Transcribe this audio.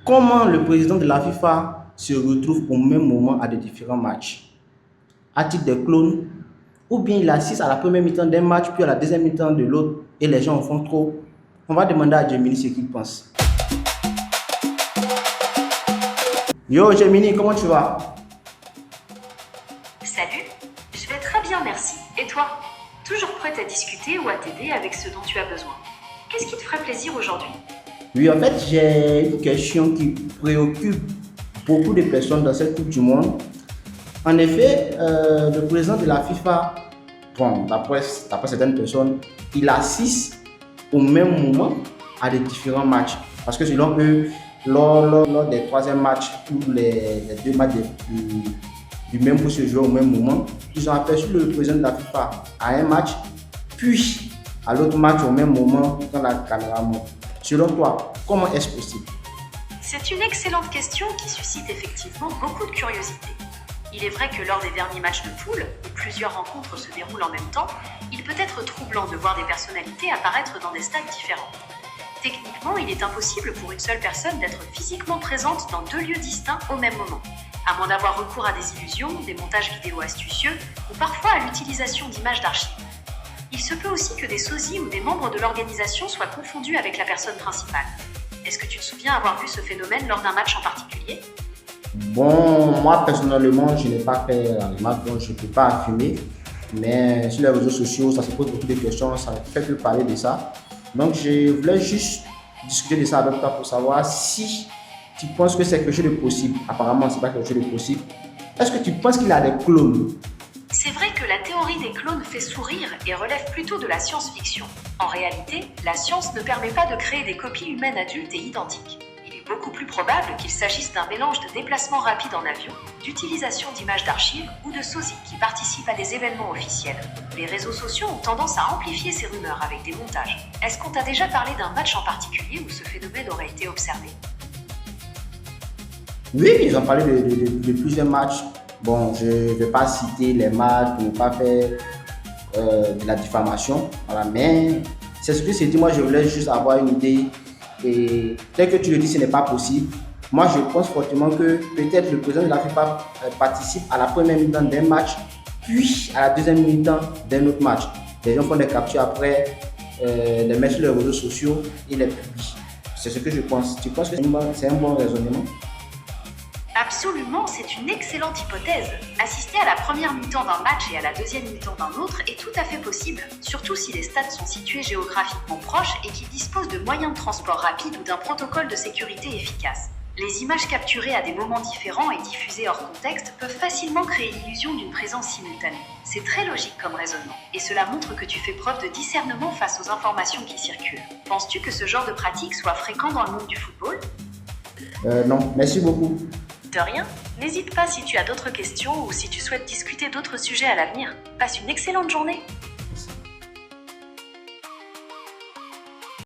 comment le président de la FIFA se retrouve au même moment à des différents matchs? A-t-il des clones? Ou bien il assiste à la première mi-temps d'un match, puis à la deuxième mi-temps de l'autre, et les gens en font trop? On va demander à Gemini ce qu'il pense. Yo Gemini, comment tu vas? Salut, je vais très bien, merci. Et toi? Toujours prête à discuter ou à t'aider avec ce dont tu as besoin. Qu'est-ce qui te ferait plaisir aujourd'hui? Oui, en fait, j'ai une question qui préoccupe beaucoup de personnes dans cette Coupe du Monde. En effet, le président de la FIFA, bon, d'après certaines personnes, il assiste au même moment à des différents matchs. Parce que selon eux, lors des troisième matchs ou les deux matchs du même pour se jouer au même moment, ils ont aperçu le président de la FIFA à un match, puis à l'autre match au même moment quand la caméra monte. Selon toi, comment est-ce possible? C'est une excellente question qui suscite effectivement beaucoup de curiosité. Il est vrai que lors des derniers matchs de poule, où plusieurs rencontres se déroulent en même temps, il peut être troublant de voir des personnalités apparaître dans des stades différents. Techniquement, il est impossible pour une seule personne d'être physiquement présente dans deux lieux distincts au même moment, à moins d'avoir recours à des illusions, des montages vidéo astucieux ou parfois à l'utilisation d'images d'archives. Il se peut aussi que des sosies ou des membres de l'organisation soient confondus avec la personne principale. Est-ce que tu te souviens avoir vu ce phénomène lors d'un match en particulier? Bon, moi personnellement, je n'ai pas fait la remarque, donc je ne peux pas affirmer. Mais sur les réseaux sociaux, ça se pose beaucoup de questions, ça ne fait que parler de ça. Donc je voulais juste discuter de ça avec toi pour savoir si tu penses que c'est quelque chose de possible. Apparemment, ce n'est pas quelque chose de possible. Est-ce que tu penses qu'il a des clones? C'est vrai que la théorie des clones fait sourire et relève plutôt de la science-fiction. En réalité, la science ne permet pas de créer des copies humaines adultes et identiques. Il est beaucoup plus probable qu'il s'agisse d'un mélange de déplacements rapides en avion, d'utilisation d'images d'archives ou de sosies qui participent à des événements officiels. Les réseaux sociaux ont tendance à amplifier ces rumeurs avec des montages. Est-ce qu'on t'a déjà parlé d'un match en particulier où ce phénomène aurait été observé? Oui, ils ont parlé de plusieurs matchs. Bon, je ne vais pas citer les matchs pour ne pas faire de la diffamation. Voilà, mais c'est ce que c'est dit. Moi, je voulais juste avoir une idée. Et tel que tu le dis, ce n'est pas possible. Moi, je pense fortement que peut-être le président de la FIFA participe à la première mi-temps d'un match, puis à la deuxième mi-temps d'un autre match. Les gens font des captures après, les mettent sur les réseaux sociaux et les publient. C'est ce que je pense. Tu penses que c'est un bon raisonnement? Absolument, c'est une excellente hypothèse. Assister à la première mi-temps d'un match et à la deuxième mi-temps d'un autre est tout à fait possible, surtout si les stades sont situés géographiquement proches et qu'ils disposent de moyens de transport rapides ou d'un protocole de sécurité efficace. Les images capturées à des moments différents et diffusées hors contexte peuvent facilement créer l'illusion d'une présence simultanée. C'est très logique comme raisonnement, et cela montre que tu fais preuve de discernement face aux informations qui circulent. Penses-tu que ce genre de pratique soit fréquent dans le monde du football? Non, merci beaucoup. De rien, n'hésite pas si tu as d'autres questions ou si tu souhaites discuter d'autres sujets à l'avenir. Passe une excellente journée!